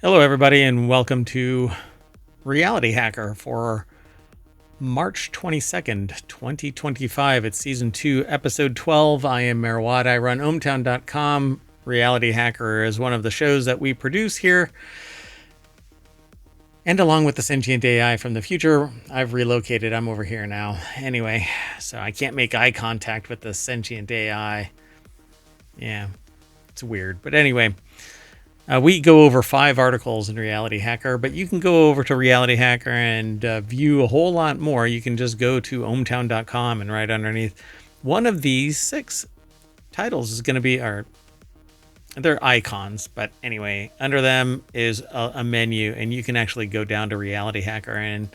Hello, everybody, and welcome to Reality Hacker for March 22nd, 2025. It's Season 2, Episode 12. I am Merwad. I run ohmtown.com. Reality Hacker is one of the shows that we produce here. And along with the sentient AI from the future, I've relocated. I'm over here now. Anyway, so I can't make eye contact with the sentient AI. Yeah, it's weird. But anyway, we go over 5 articles in Reality Hacker, but you can go over to Reality Hacker and view a whole lot more. You can just go to ohmtown.com and right underneath one of these 6 titles is going to be they're icons, but anyway, under them is a menu, and you can actually go down to Reality Hacker and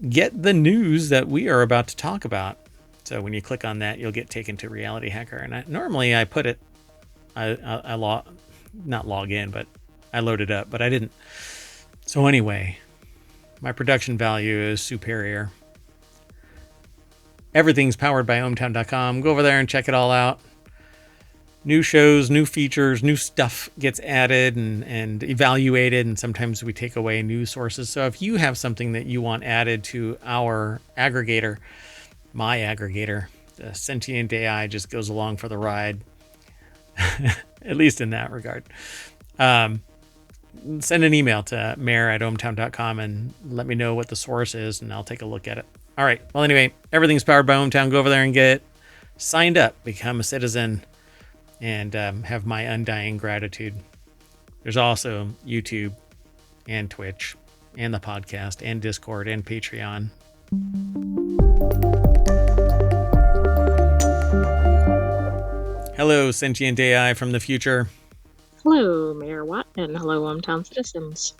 get the news that we are about to talk about. So when you click on that, you'll get taken to Reality Hacker, and normally I put it, not log in, but I loaded up, but I didn't. So anyway, my production value is superior. Everything's powered by ohmtown.com. Go over there and check it all out. New shows, new features, new stuff gets added and evaluated, and sometimes we take away news sources. So if you have something that you want added to our aggregator, my aggregator, the sentient AI just goes along for the ride. At least in that regard. Send an email to mayor@ohmtown.com and let me know what the source is, and I'll take a look at it. All right. Well, anyway, everything's powered by Ohmtown. Go over there and get signed up, become a citizen, and have my undying gratitude. There's also YouTube and Twitch and the podcast and Discord and Patreon. Hello, sentient AI from the future. Hello, Mayor Watt, and hello, hometown citizens.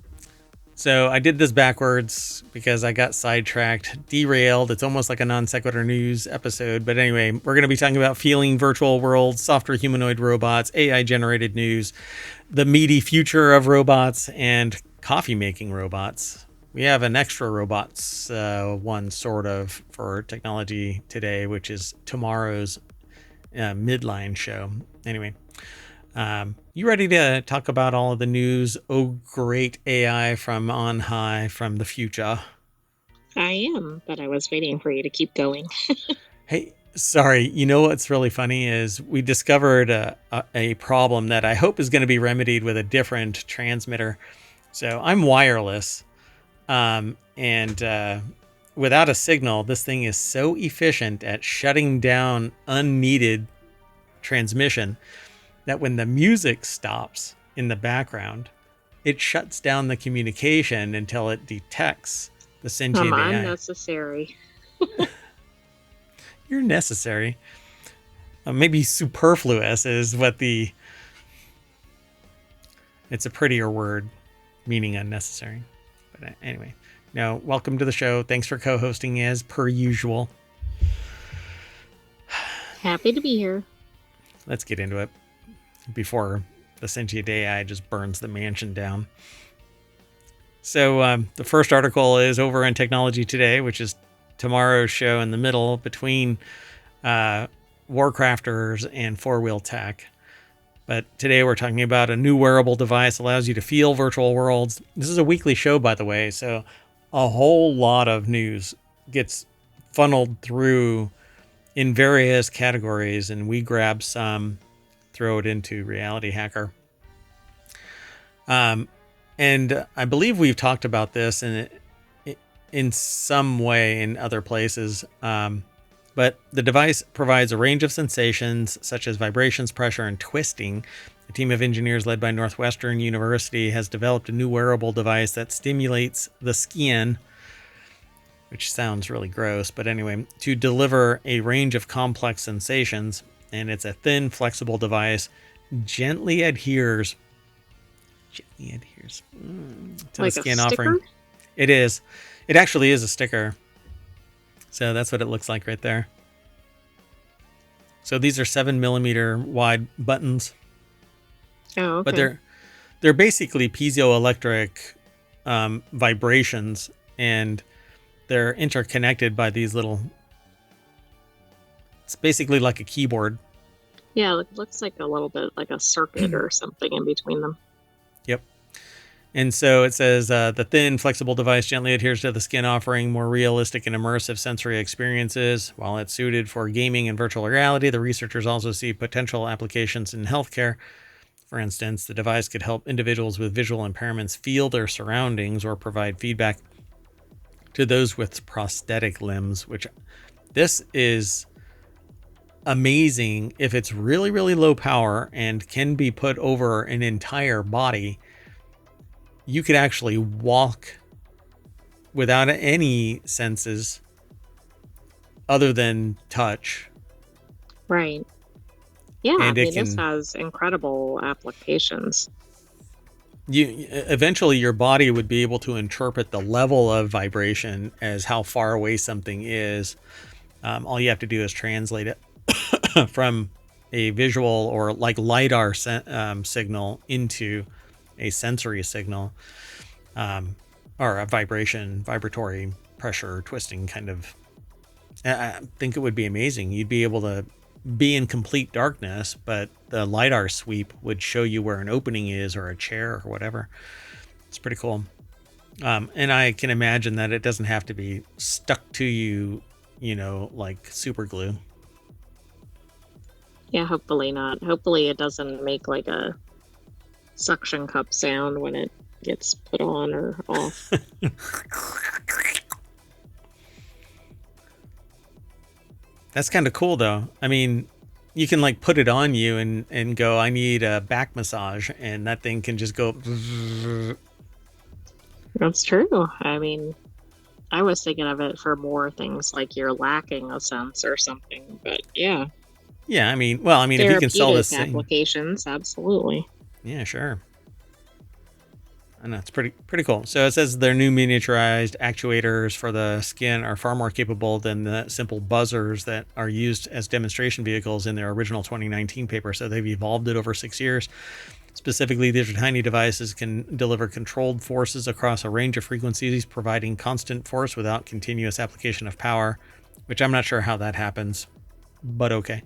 So I did this backwards because I got sidetracked, derailed. It's almost like a non sequitur news episode. But anyway, we're going to be talking about feeling virtual worlds, software humanoid robots, AI generated news, the meaty future of robots, and coffee making robots. We have an extra robots one sort of for technology today, which is tomorrow's midline show. Anyway, you ready to talk about all of the news? Oh, great AI from on high, from the future. I am, but I was waiting for you to keep going. Hey, sorry. You know what's really funny is we discovered a problem that I hope is going to be remedied with a different transmitter. So I'm wireless, and without a signal, this thing is so efficient at shutting down unneeded transmission that when the music stops in the background, it shuts down the communication until it detects the sentient AI. Unnecessary. You're necessary. Maybe superfluous is what it's a prettier word, meaning unnecessary. But anyway, now welcome to the show. Thanks for co-hosting as per usual. Happy to be here. Let's get into it before the sentient AI just burns the mansion down. So the first article is over on Technology Today, which is tomorrow's show in the middle between WarCrafters and 4-Wheel Tech. But today we're talking about a new wearable device allows you to feel virtual worlds. This is a weekly show, by the way, so a whole lot of news gets funneled through in various categories, and we grab some, throw it into Reality Hacker. And I believe we've talked about this in some way in other places. But the device provides a range of sensations such as vibrations, pressure, and twisting. A team of engineers led by Northwestern University has developed a new wearable device that stimulates the skin, which sounds really gross, but anyway, to deliver a range of complex sensations. And it's a thin, flexible device, gently adheres to like the skin a sticker? offering. It is. It actually is a sticker. So that's what it looks like right there. So these are 7mm wide buttons. Oh, okay. But they're basically piezoelectric vibrations, and they're interconnected by these little. It's basically like a keyboard. Yeah, it looks like a little bit like a circuit or something in between them. Yep. And so it says the thin, flexible device gently adheres to the skin, offering more realistic and immersive sensory experiences. While it's suited for gaming and virtual reality, the researchers also see potential applications in healthcare. For instance, the device could help individuals with visual impairments feel their surroundings or provide feedback to those with prosthetic limbs, which this is amazing if it's really, really low power and can be put over an entire body. You could actually walk without any senses other than touch. Right. Yeah, I And it mean, this can, has incredible applications. you eventually your body would be able to interpret the level of vibration as how far away something is. All you have to do is translate it from a visual or like LiDAR signal into a sensory signal, or a vibratory pressure twisting kind of. I think it would be amazing. You'd be able to be in complete darkness, but the LiDAR sweep would show you where an opening is or a chair or whatever. It's pretty cool. And I can imagine that it doesn't have to be stuck to you, like super glue. Yeah, hopefully not. Hopefully it doesn't make like a suction cup sound when it gets put on or off. That's kind of cool, though. I mean, you can like put it on you and go, I need a back massage, and that thing can just go. That's true. I mean, I was thinking of it for more things like you're lacking a sense or something, but yeah, Yeah, I mean, well, I mean, if you can sell this therapeutic thing, applications, absolutely. yeah, sure. I know it's pretty cool. So it says their new miniaturized actuators for the skin are far more capable than the simple buzzers that are used as demonstration vehicles in their original 2019 paper. So they've evolved it over 6 years. Specifically, these tiny devices can deliver controlled forces across a range of frequencies, providing constant force without continuous application of power, which I'm not sure how that happens, but okay.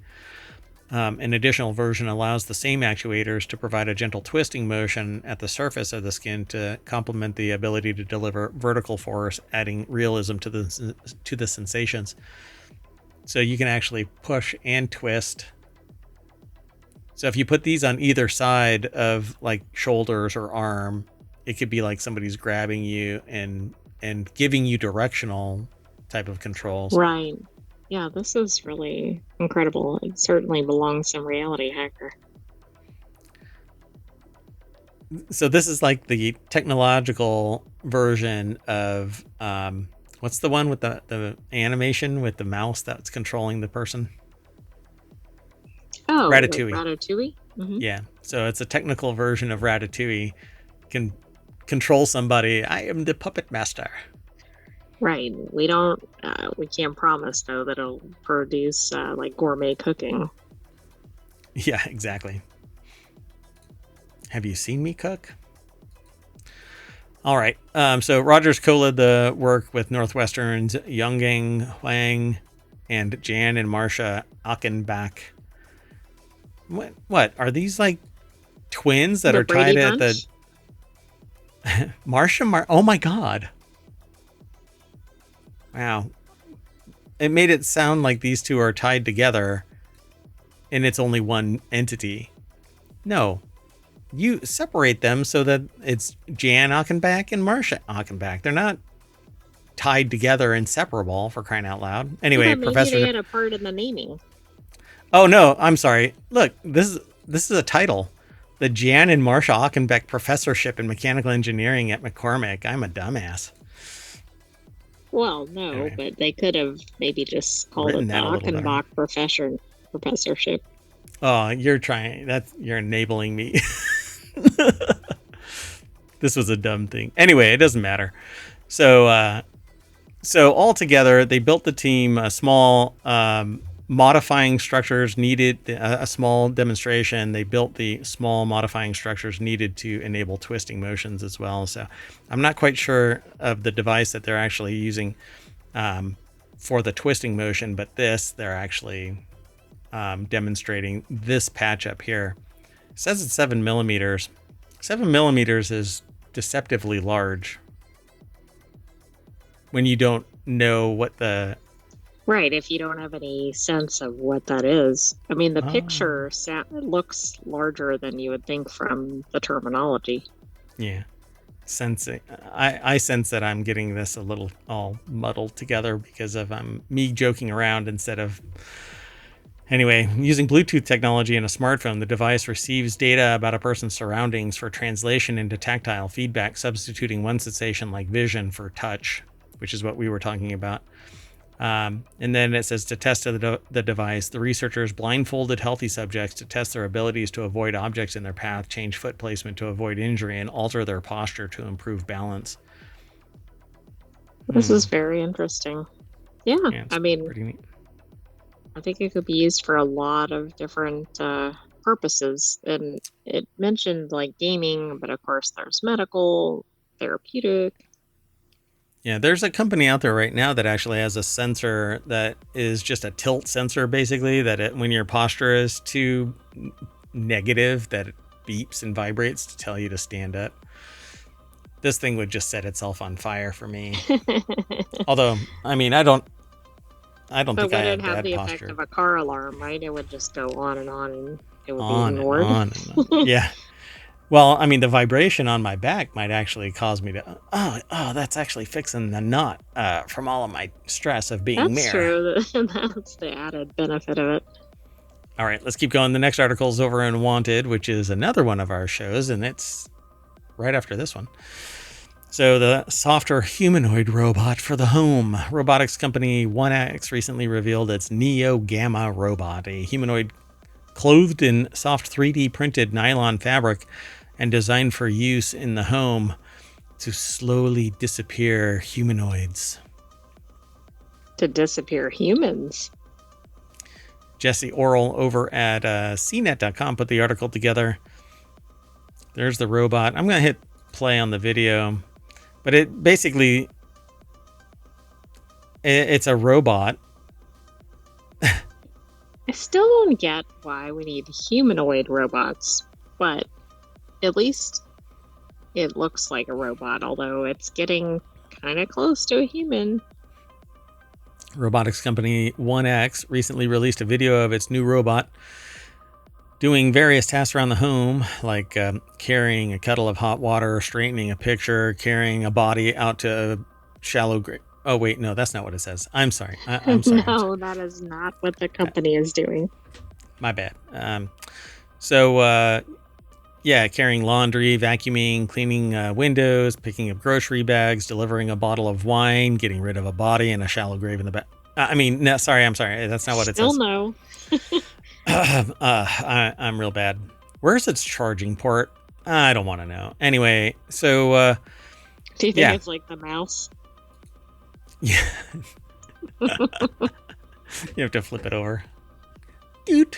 An additional version allows the same actuators to provide a gentle twisting motion at the surface of the skin to complement the ability to deliver vertical force, adding realism to the sensations. So you can actually push and twist. So if you put these on either side of like shoulders or arm, it could be like somebody's grabbing you and giving you directional type of controls. Right. Yeah, this is really incredible. It certainly belongs in RealityHacker. So this is like the technological version of what's the one with the animation with the mouse that's controlling the person? Oh, like Ratatouille. Ratatouille? Yeah. So it's a technical version of Ratatouille. Can control somebody. I am the puppet master. Right. We can't promise though that it'll produce like gourmet cooking. Yeah, exactly. Have you seen me cook? All right. So Rogers co-led the work with Northwestern's Younggang Huang and Jan and Marcia Achenbach. What are these like twins that The are Brady tied at Bunch? the Marcia? Oh my God! Wow, it made it sound like these two are tied together, and it's only one entity. No, you separate them so that it's Jan Achenbach and Marcia Achenbach. They're not tied together, inseparable, for crying out loud. Anyway, Maybe they Professor. had a part in the naming. Oh no, I'm sorry. Look, this is a title. The Jan and Marcia Achenbach Professorship in Mechanical Engineering at McCormick. I'm a dumbass. Well, no, Anyway, but they could have maybe just called written it the that a little better. Achenbach professorship. Oh, you're enabling me. This was a dumb thing. Anyway, it doesn't matter. So altogether, they built the team a small modifying structures needed, a small demonstration. They built the small modifying structures needed to enable twisting motions as well. So I'm not quite sure of the device that they're actually using for the twisting motion, but they're actually demonstrating this patch up here. It says it's 7 millimeters. 7 millimeters is deceptively large when you don't know what the... Right, if you don't have any sense of what that is. I mean, the Oh, picture looks larger than you would think from the terminology. yeah. Sensing. I sense that I'm getting this a little all muddled together because of me joking around instead of... Anyway, using Bluetooth technology in a smartphone, the device receives data about a person's surroundings for translation into tactile feedback, substituting one sensation like vision for touch, which is what we were talking about. And then it says to test the device, the researchers blindfolded healthy subjects to test their abilities to avoid objects in their path, change foot placement to avoid injury, and alter their posture to improve balance. This is very interesting. Yeah, It's I mean, pretty neat. I think it could be used for a lot of different purposes. And it mentioned like gaming, but of course there's medical, therapeutic. Yeah, there's a company out there right now that actually has a sensor that is just a tilt sensor, basically, that when your posture is too negative, that it beeps and vibrates to tell you to stand up. This thing would just set itself on fire for me. Although, I mean, I don't But think I would it have have bad the effect posture. of a car alarm, right? It would just go on and it would be On and ignored. on and on. Yeah. Well, I mean, the vibration on my back might actually cause me to, that's actually fixing the knot from all of my stress of being That's mayor. true. That's the added benefit of it. All right, let's keep going. The next article is over in Wanted, which is another one of our shows, and it's right after this one. So the softer humanoid robot for the home. Robotics company 1X recently revealed its Neo Gamma robot, a humanoid clothed in soft 3D printed nylon fabric and designed for use in the home to slowly disappear humanoids. To disappear humans. Jesse Orrell over at cnet.com put the article together. There's the robot. I'm going to hit play on the video. But it basically, it's a robot. I still don't get why we need humanoid robots, but at least it looks like a robot, although it's getting kind of close to a human. Robotics company 1X recently released a video of its new robot doing various tasks around the home, like carrying a kettle of hot water, straightening a picture, carrying a body out to a shallow grave. Oh, wait, no, that's not what it says. I'm sorry. I'm sorry. No, that is not what the company is doing. My bad. Carrying laundry, vacuuming, cleaning windows, picking up grocery bags, delivering a bottle of wine, getting rid of a body and a shallow grave in the back. I'm sorry. That's not what it says. Still no. I'm real bad. Where's its charging port? I don't want to know. Anyway, so do you think it's like the mouse? Yeah. You have to flip it over. Dude.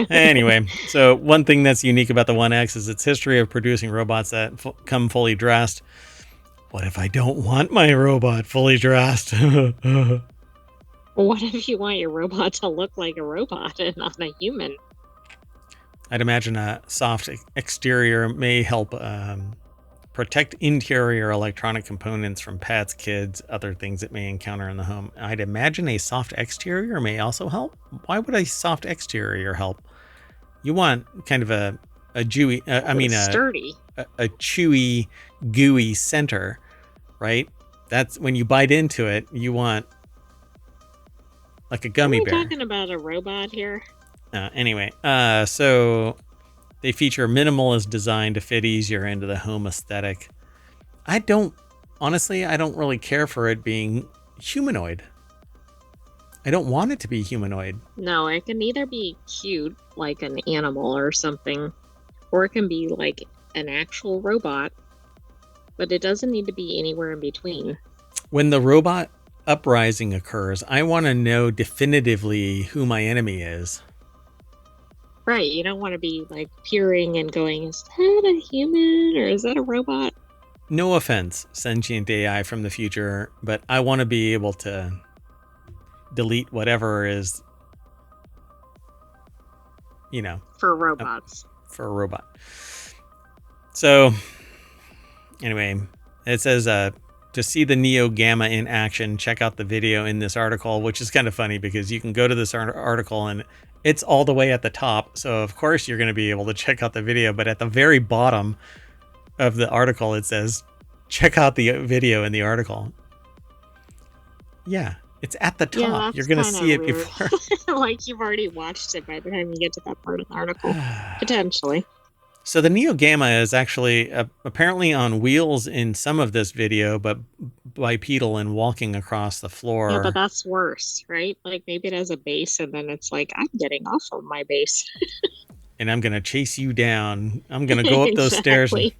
Anyway, so one thing that's unique about the 1X is its history of producing robots that come fully dressed. What if I don't want my robot fully dressed? What if you want your robot to look like a robot and not a human? I'd imagine a soft exterior may help protect interior electronic components from pets, kids, other things it may encounter in the home. I'd imagine a soft exterior may also help. Why would a soft exterior help? You want kind of a chewy, sturdy, a chewy, gooey center, right? That's when you bite into it, you want like a gummy bear. Are we talking about a robot here? Anyway, so they feature minimalist design to fit easier into the home aesthetic. I don't really care for it being humanoid. I don't want it to be humanoid. No, it can either be cute, like an animal or something, or it can be like an actual robot, but it doesn't need to be anywhere in between. When the robot uprising occurs, I want to know definitively who my enemy is. Right, you don't want to be like peering and going, is that a human or is that a robot? No offense, sentient AI from the future, but I want to be able to delete whatever is, for robots. For a robot. So, Anyway, it says to see the Neo Gamma in action, check out the video in this article, which is kind of funny because you can go to this article and it's all the way at the top. So of course you're going to be able to check out the video, but at the very bottom of the article, it says, check out the video in the article. Yeah, it's at the top. You're going to see it before. Like you've already watched it by the time you get to that part of the article, potentially. So the Neo Gamma is actually apparently on wheels in some of this video, but bipedal and walking across the floor. Yeah, but that's worse, right? Like maybe it has a base and then it's like, I'm getting off of my base. And I'm going to chase you down. I'm going to go up those stairs. And...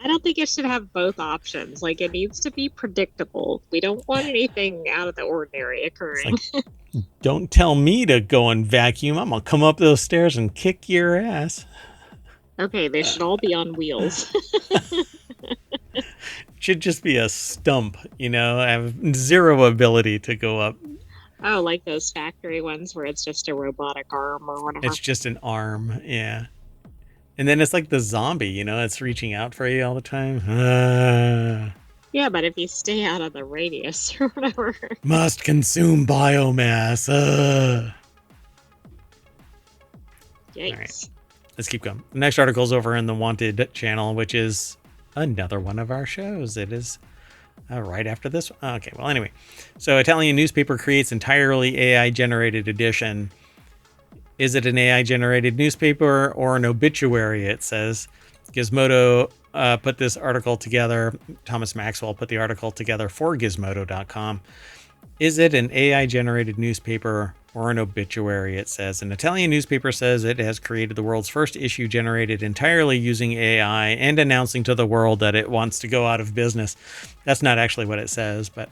I don't think it should have both options. Like it needs to be predictable. We don't want anything out of the ordinary occurring. Like, don't tell me to go and vacuum. I'm going to come up those stairs and kick your ass. Okay, they should all be on wheels. Should just be a stump, you know? I have zero ability to go up. Oh, like those factory ones where it's just a robotic arm or whatever. It's just an arm, yeah. And then it's like the zombie, you know? It's reaching out for you all the time. Yeah, but if you stay out of the radius or whatever. Must consume biomass. Yikes. All right. Let's keep going. The next article is over in the Wanted channel, which is another one of our shows. It is right after this one. Okay, well, anyway. So Italian newspaper creates entirely AI-generated edition. Is it an AI-generated newspaper or an obituary, it says. Gizmodo put this article together. Thomas Maxwell put the article together for Gizmodo.com. Is it an AI-generated newspaper or an obituary, it says. An Italian newspaper says it has created the world's first issue generated entirely using AI and announcing to the world that it wants to go out of business. That's not actually what it says, but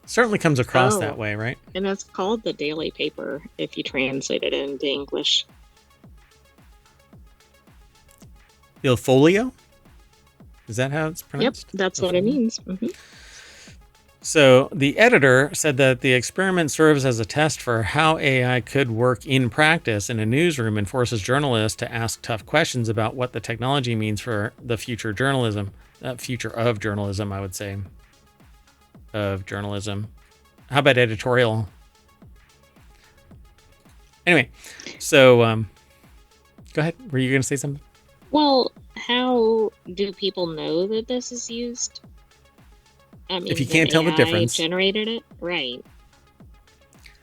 certainly comes across that way, right? And it's called the Daily Paper if you translate it into English. Il Folio? Is that how it's pronounced? Yep, that's what it means. Mm-hmm. So the editor said that the experiment serves as a test for how AI could work in practice in a newsroom and forces journalists to ask tough questions about what the technology means for the future journalism, future of journalism, I would say. Of journalism. How about editorial? Anyway, so go ahead. Were you going to say something? Well, how do people know that this is used? I mean, if you can't tell the difference, generated it, right?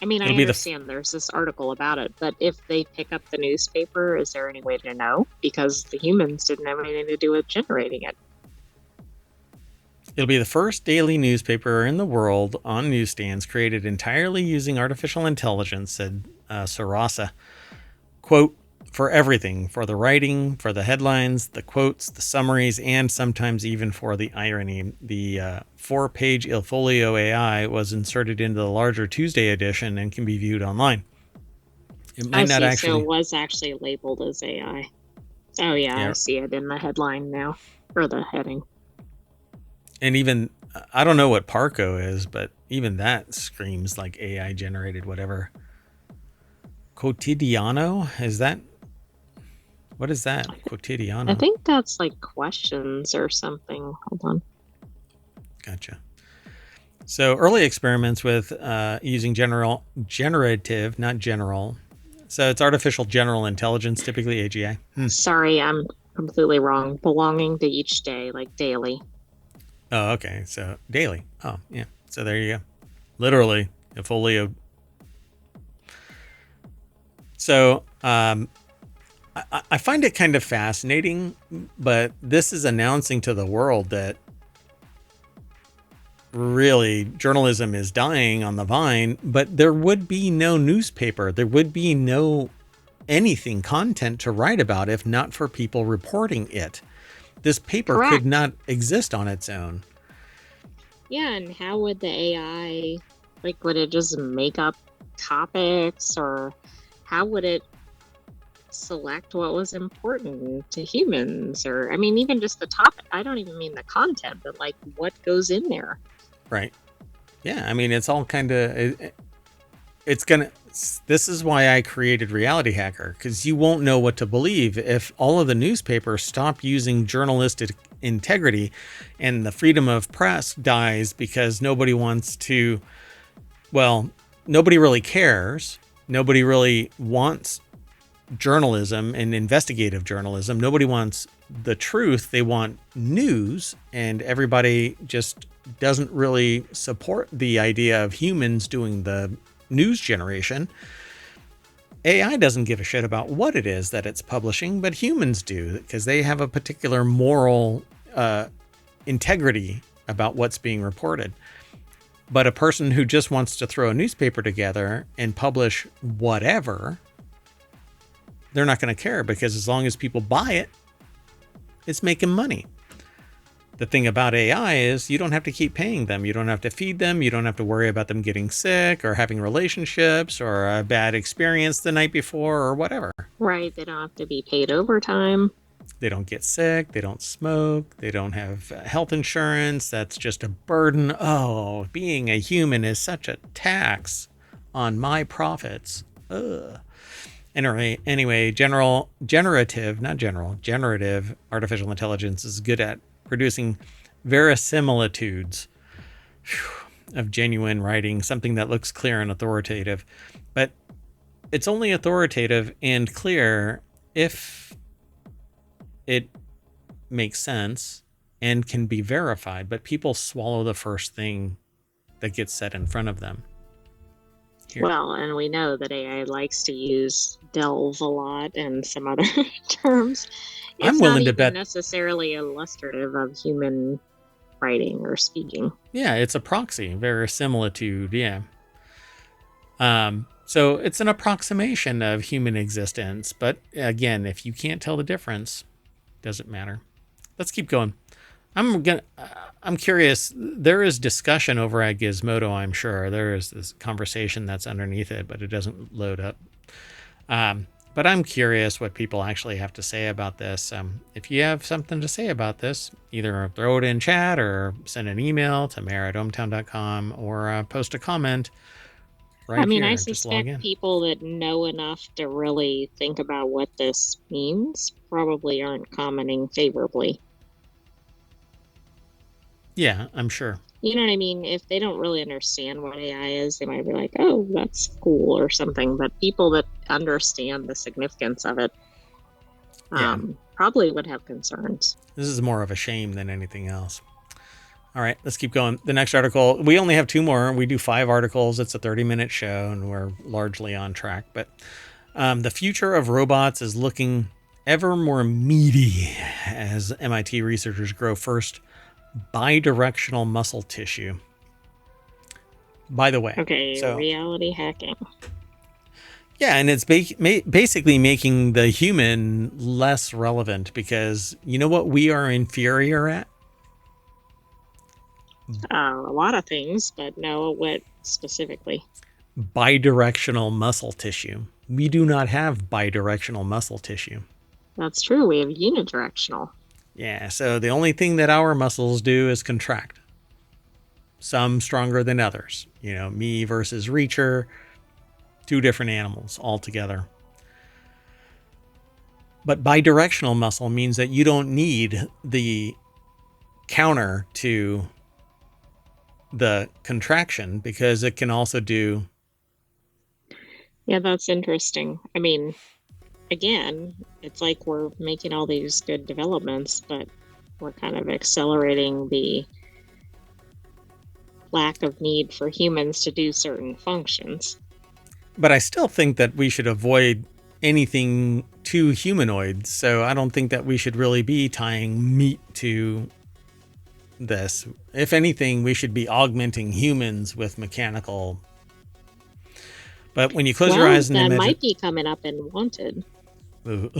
I mean, I understand there's this article about it, but if they pick up the newspaper, is there any way to know? Because the humans didn't have anything to do with generating it. It'll be the first daily newspaper in the world on newsstands created entirely using artificial intelligence, said Sarasa. Quote, for everything, for the writing, for the headlines, the quotes, the summaries, and sometimes even for the irony. The 4-page Il Folio AI was inserted into the larger Tuesday edition and can be viewed online. It might not actually. So it was actually labeled as AI. Oh yeah, I see it in the headline now, or the heading. And even, I don't know what Parco is, but even that screams like AI generated whatever. Quotidiano, is that? What is that? Quotidiano. I think that's like questions or something. Hold on. Gotcha. So early experiments with using generative, not general. So it's artificial general intelligence, typically AGI. Sorry, I'm completely wrong. Belonging to each day, like daily. Oh, okay. So daily. Oh, yeah. So there you go. Literally, a folio. So I find it kind of fascinating, but this is announcing to the world that really journalism is dying on the vine, but there would be no newspaper. There would be no anything, content to write about if not for people reporting it. This paper could not exist on its own. Yeah, and how would the AI, like, would it just make up topics, or how would it select what was important to humans? Or, I mean, even just the topic. I don't even mean the content, but like what goes in there. Right. Yeah, I mean, it's all kind of, it's gonna, this is why I created RealityHacker, because you won't know what to believe if all of the newspapers stop using journalistic integrity, and the freedom of press dies because nobody wants to, well, nobody really cares. Nobody really wants journalism and investigative journalism. Nobody wants the truth. They want news, and everybody just doesn't really support the idea of humans doing the news generation. AI doesn't give a shit about what it is that it's publishing, but humans do, because they have a particular moral integrity about what's being reported. But a person who just wants to throw a newspaper together and publish whatever, they're not going to care, because as long as people buy it, it's making money. The thing about AI is you don't have to keep paying them. You don't have to feed them. You don't have to worry about them getting sick or having relationships or a bad experience the night before or whatever. Right. They don't have to be paid overtime. They don't get sick. They don't smoke. They don't have health insurance. That's just a burden. Oh, being a human is such a tax on my profits. Ugh. Anyway, generative artificial intelligence is good at producing verisimilitudes of genuine writing, something that looks clear and authoritative. But it's only authoritative and clear if it makes sense and can be verified. But people swallow the first thing that gets set in front of them. Here. Well, and we know that AI likes to use delve a lot and some other terms. It's I'm willing not to bet necessarily illustrative of human writing or speaking. Yeah, it's a proxy, verisimilitude. Yeah. So it's an approximation of human existence. But again, if you can't tell the difference, doesn't matter. Let's keep going. I'm curious. There is discussion over at Gizmodo, I'm sure. There is this conversation that's underneath it, but it doesn't load up. But I'm curious what people actually have to say about this. If you have something to say about this, either throw it in chat or send an email to mayor@ohmtown.com or post a comment right here. I suspect people that know enough to really think about what this means probably aren't commenting favorably. Yeah, I'm sure. You know what I mean? If they don't really understand what AI is, they might be like, oh, that's cool or something. But people that understand the significance of it probably would have concerns. This is more of a shame than anything else. All right, let's keep going. The next article, we only have 2 more. We do 5 articles. It's a 30-minute show, and we're largely on track. But the future of robots is looking ever more meaty as MIT researchers grow first bidirectional muscle tissue. By the way, so reality hacking. Yeah, and it's basically making the human less relevant, because you know what we are inferior at? A lot of things, but no, what specifically? Bidirectional muscle tissue. We do not have bidirectional muscle tissue. That's true. We have unidirectional. Yeah, so the only thing that our muscles do is contract. Some stronger than others. You know, me versus Reacher, 2 different animals altogether. But bidirectional muscle means that you don't need the counter to the contraction, because it can also do... Yeah, that's interesting. I mean, again, it's like we're making all these good developments, but we're kind of accelerating the lack of need for humans to do certain functions. But I still think that we should avoid anything too humanoid. So I don't think that we should really be tying meat to this. If anything, we should be augmenting humans with mechanical. But when you close your eyes and imagine... that might be coming up in Wanted. We'll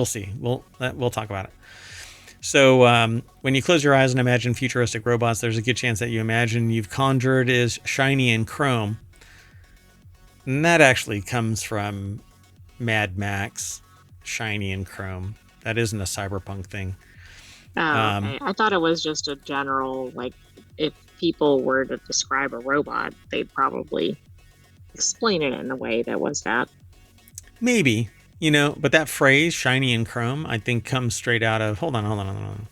see. We'll talk about it. So when you close your eyes and imagine futuristic robots, there's a good chance that you imagine you've conjured is shiny and chrome. And that actually comes from Mad Max, shiny and chrome. That isn't a cyberpunk thing. Okay. I thought it was just a general, like, if people were to describe a robot, they'd probably explain it in a way that was that. Maybe. You know, but that phrase, shiny and chrome, I think comes straight out of, hold on.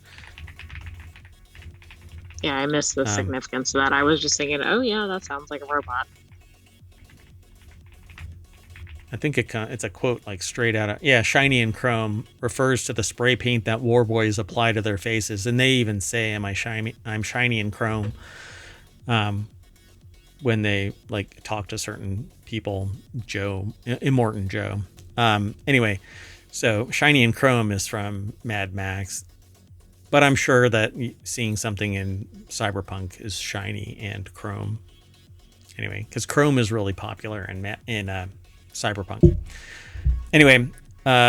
Yeah, I missed the significance of that. I was just thinking, oh yeah, that sounds like a robot. I think it's a quote like straight out of, yeah, shiny and chrome refers to the spray paint that war boys apply to their faces. And they even say, I'm shiny and chrome. When they like talk to certain people, Immortan Joe. Anyway, so shiny and chrome is from Mad Max, but I'm sure that seeing something in Cyberpunk is shiny and chrome. Anyway, because chrome is really popular in Cyberpunk. Anyway,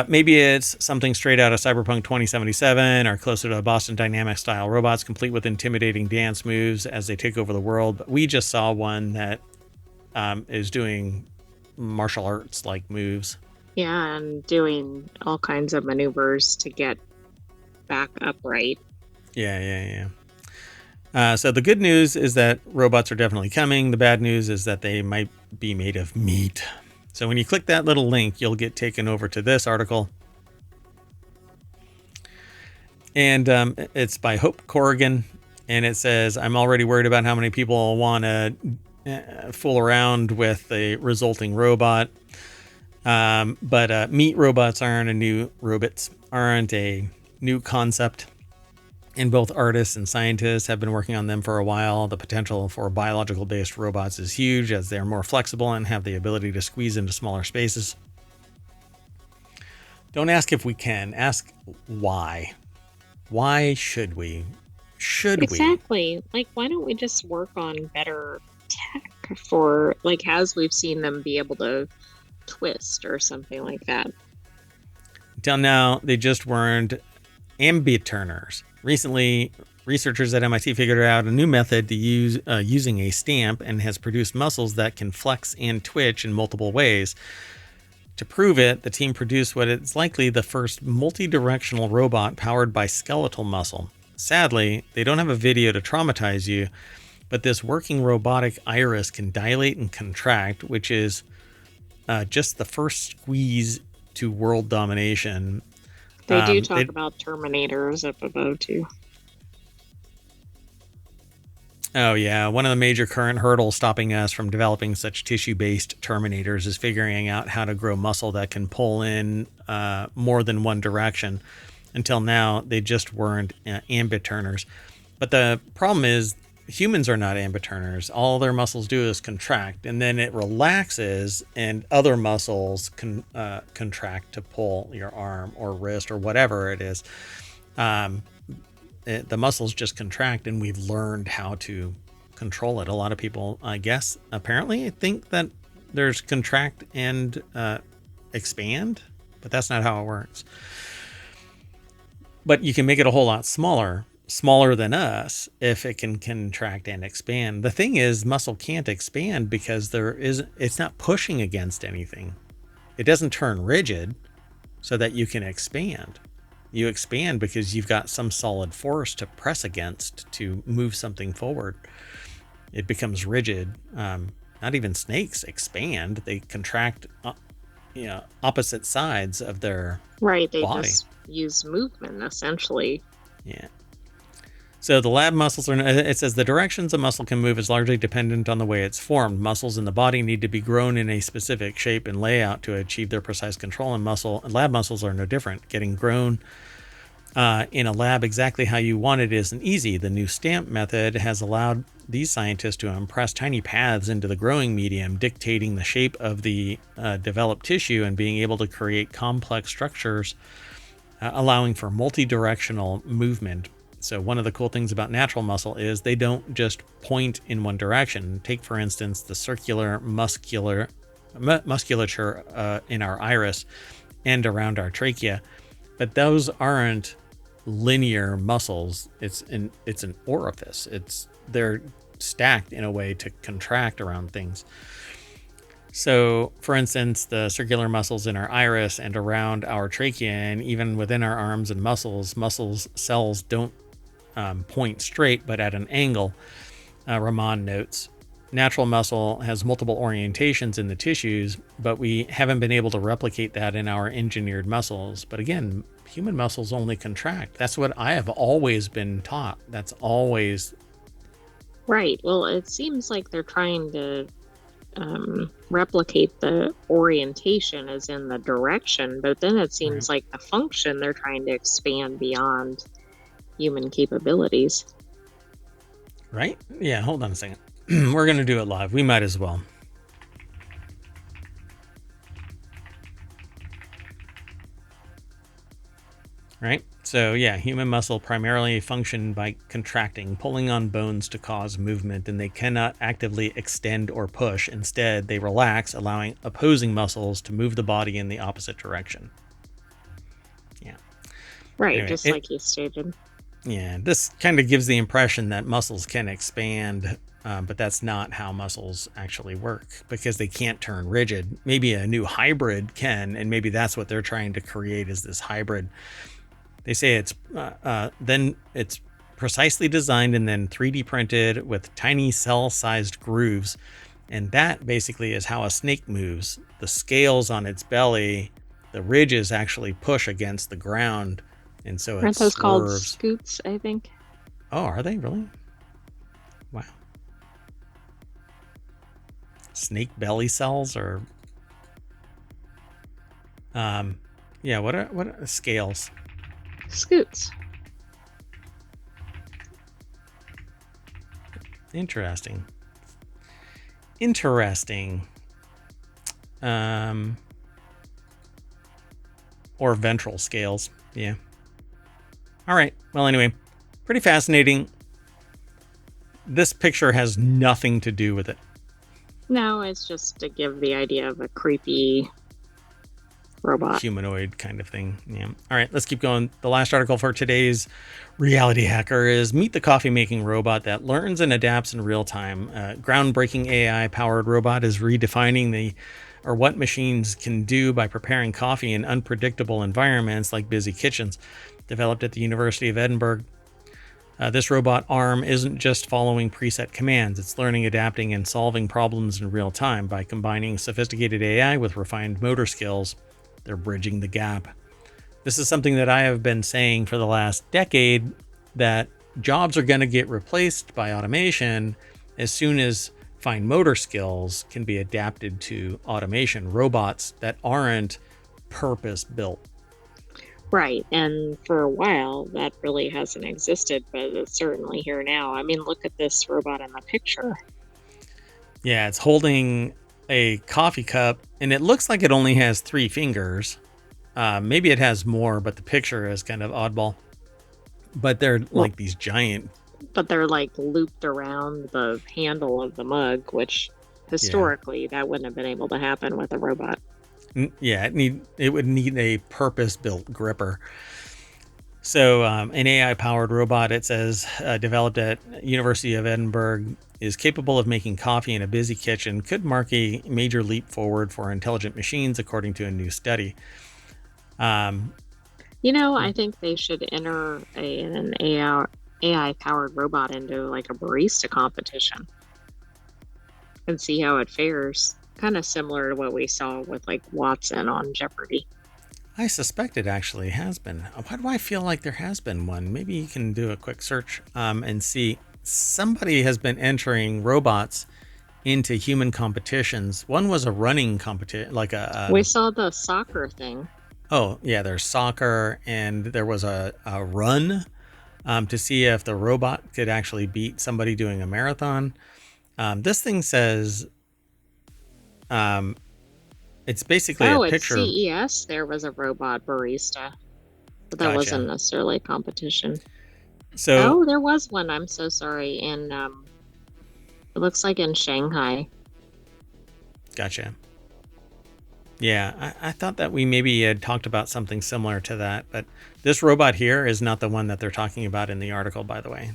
maybe it's something straight out of Cyberpunk 2077 or closer to Boston Dynamics style robots complete with intimidating dance moves as they take over the world. But we just saw one that is doing martial arts like moves. Yeah, and doing all kinds of maneuvers to get back upright. Yeah. So the good news is that robots are definitely coming. The bad news is that they might be made of meat. So when you click that little link, you'll get taken over to this article. And it's by Hope Corrigan. And it says, I'm already worried about how many people want to fool around with the resulting robot. But meat robots aren't a new concept. And both artists and scientists have been working on them for a while. The potential for biological-based robots is huge as they're more flexible and have the ability to squeeze into smaller spaces. Don't ask if we can. Ask why. Why should we? Exactly. Like, why don't we just work on better tech for, like, as we've seen them be able to twist or something like that? Until now, they just weren't ambiturners. Recently, researchers at MIT figured out a new method to use using a stamp and has produced muscles that can flex and twitch in multiple ways. To prove it, the team produced what is likely the first multi-directional robot powered by skeletal muscle. Sadly, they don't have a video to traumatize you, but this working robotic iris can dilate and contract, which is just the first squeeze to world domination. They do talk about Terminators up above, too. Oh, yeah. One of the major current hurdles stopping us from developing such tissue-based Terminators is figuring out how to grow muscle that can pull in more than one direction. Until now, they just weren't ambiturners. But the problem is humans are not ambiturners. All their muscles do is contract, and then it relaxes, and other muscles contract to pull your arm or wrist or whatever it is. The muscles just contract, and we've learned how to control it. A lot of people, I guess, apparently think that there's contract and expand, but that's not how it works. But you can make it a whole lot smaller than us if it can contract and expand. The thing is, muscle can't expand because it's not pushing against anything. It doesn't turn rigid so that you can expand. You expand because you've got some solid force to press against to move something forward. It becomes rigid. Not even snakes expand. They contract, opposite sides of their right. They body. Just use movement essentially. Yeah. So the lab muscles it says the directions a muscle can move is largely dependent on the way it's formed. Muscles in the body need to be grown in a specific shape and layout to achieve their precise control, and lab muscles are no different. Getting grown in a lab exactly how you want it isn't easy. The new stamp method has allowed these scientists to impress tiny paths into the growing medium, dictating the shape of the developed tissue and being able to create complex structures, allowing for multi-directional movement. So one of the cool things about natural muscle is they don't just point in one direction. Take, for instance, the circular musculature in our iris and around our trachea. But those aren't linear muscles. It's an orifice. They're stacked in a way to contract around things. So, for instance, the circular muscles in our iris and around our trachea, and even within our arms and muscles cells don't point straight, but at an angle. Ramon notes, natural muscle has multiple orientations in the tissues, but we haven't been able to replicate that in our engineered muscles. But again, human muscles only contract. That's what I have always been taught. That's always Right. Well, it seems like they're trying to replicate the orientation as in the direction, but then it right. seems like the function they're trying to expand beyond human capabilities. Right? Yeah, hold on a second. We're going to do it live. We might as well. Right? So, yeah, human muscle primarily function by contracting, pulling on bones to cause movement, and they cannot actively extend or push. Instead, they relax, allowing opposing muscles to move the body in the opposite direction. Yeah. Right, Anyway, just like you stated. yeah, this kind of gives the impression that muscles can expand, but that's not how muscles actually work because they can't turn rigid. Maybe a new hybrid can, and maybe that's what they're trying to create is this hybrid. They say it's then it's precisely designed and then 3D printed with tiny cell-sized grooves, and that basically is how a snake moves. The scales on its belly, the ridges actually push against the ground, and so it Aren't those called swerves. scoots, I think? Oh, are they really? Wow. Snake belly cells or yeah, what are scales? Scoots. Interesting. Interesting. Or ventral scales. Yeah. All right. Well, anyway, pretty fascinating. This picture has nothing to do with it. No, it's just to give the idea of a creepy robot. Humanoid kind of thing. Yeah. All right, let's keep going. The last article for today's Reality Hacker is Meet the Coffee Making Robot That Learns and Adapts in Real Time. Groundbreaking AI powered robot is redefining what machines can do by preparing coffee in unpredictable environments like busy kitchens. Developed at the University of Edinburgh, this robot arm isn't just following preset commands. It's learning, adapting, and solving problems in real time. By combining sophisticated AI with refined motor skills, they're bridging the gap. This is something that I have been saying for the last decade, that jobs are going to get replaced by automation as soon as fine motor skills can be adapted to automation. Robots that aren't purpose built. Right, and for a while that really hasn't existed, but it's certainly here now. I mean, look at this robot in the picture. Yeah, it's holding a coffee cup, and it looks like it only has 3 fingers. Maybe it has more, but the picture is kind of oddball. But they're like these giant. But they're like looped around the handle of the mug, which historically that wouldn't have been able to happen with a robot. Yeah, it would need a purpose-built gripper. So an AI-powered robot, it says, developed at University of Edinburgh, is capable of making coffee in a busy kitchen, could mark a major leap forward for intelligent machines, according to a new study. I think they should enter an AI-powered robot into like a barista competition and see how it fares. Kind of similar to what we saw with like Watson on Jeopardy. I suspect it actually has been. Why do I feel like there has been one? Maybe you can do a quick search and see. Somebody has been entering robots into human competitions. One was a running competition, like we saw the soccer thing. Oh, yeah, there's soccer, and there was a run to see if the robot could actually beat somebody doing a marathon. This thing says it's basically a picture. At CES, there was a robot barista, but that wasn't necessarily a competition. So, there was one. I'm so sorry. And it looks like in Shanghai. Gotcha. Yeah, I thought that we maybe had talked about something similar to that, but this robot here is not the one that they're talking about in the article, by the way.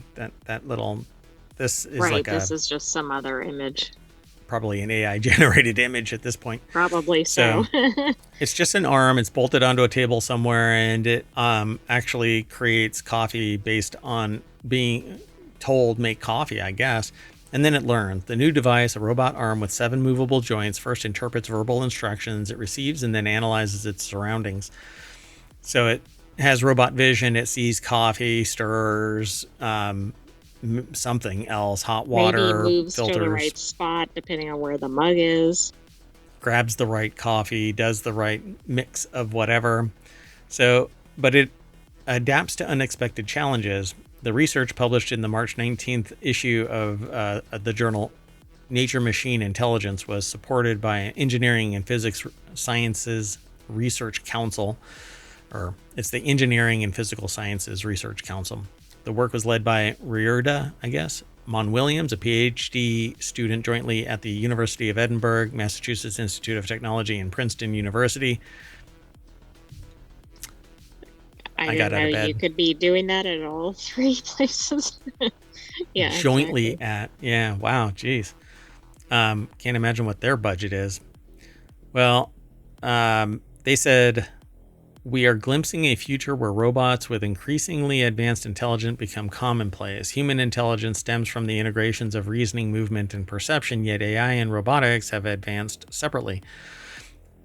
This is right, like this is just some other image. Probably an AI generated image at this point. Probably so. It's just an arm. It's bolted onto a table somewhere, and it actually creates coffee based on being told make coffee, I guess. And then it learns. The new device, a robot arm with 7 movable joints, first interprets verbal instructions it receives and then analyzes its surroundings. So it has robot vision. It sees coffee, stirs, something else, hot Maybe water, moves to the filters, right spot depending on where the mug is. grabs the right coffee, does the right mix of whatever. So, but it adapts to unexpected challenges. The research published in the March 19th issue of the journal Nature Machine Intelligence was supported by Engineering and Physics Sciences Research Council, or it's the Engineering and Physical Sciences Research Council. The work was led by Rierda, I guess, Mon Williams, a PhD student jointly at the University of Edinburgh, Massachusetts Institute of Technology, and Princeton University. I didn't know you could be doing that at all 3 places. Yeah, jointly exactly. at, yeah, wow, geez. Can't imagine what their budget is. Well, they said, we are glimpsing a future where robots with increasingly advanced intelligence become commonplace. Human intelligence stems from the integrations of reasoning, movement, and perception, yet AI and robotics have advanced separately.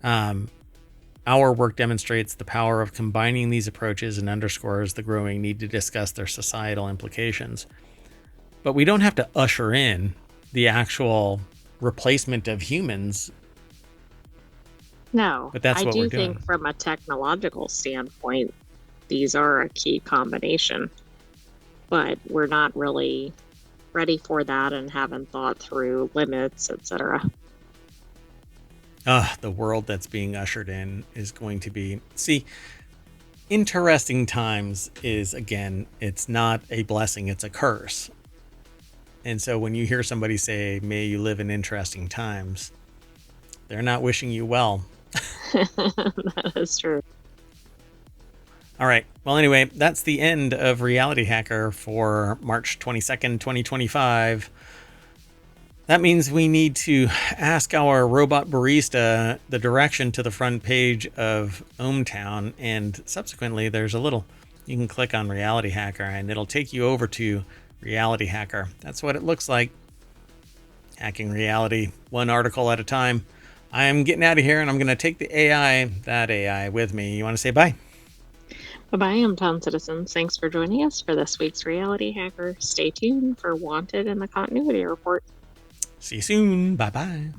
Our work demonstrates the power of combining these approaches and underscores the growing need to discuss their societal implications. But we don't have to usher in the actual replacement of humans. No, But that's I what we're do doing. think from a technological standpoint, these are a key combination. But we're not really ready for that and haven't thought through limits, etc. The world that's being ushered in is going to be, see, interesting times is, again, it's not a blessing, it's a curse. And so when you hear somebody say, may you live in interesting times, they're not wishing you well. That is true. All right. Well, anyway, that's the end of Reality Hacker for March 22nd, 2025. That means we need to ask our robot barista the direction to the front page of ohmTown, and subsequently there's a little, you can click on Reality Hacker and it'll take you over to Reality Hacker. That's what it looks like. Hacking reality, one article at a time. I'm getting out of here and I'm going to take the that AI with me. You want to say bye? Bye-bye, hometown citizens. Thanks for joining us for this week's Reality Hacker. Stay tuned for Wanted and the Continuity Report. See you soon. Bye-bye.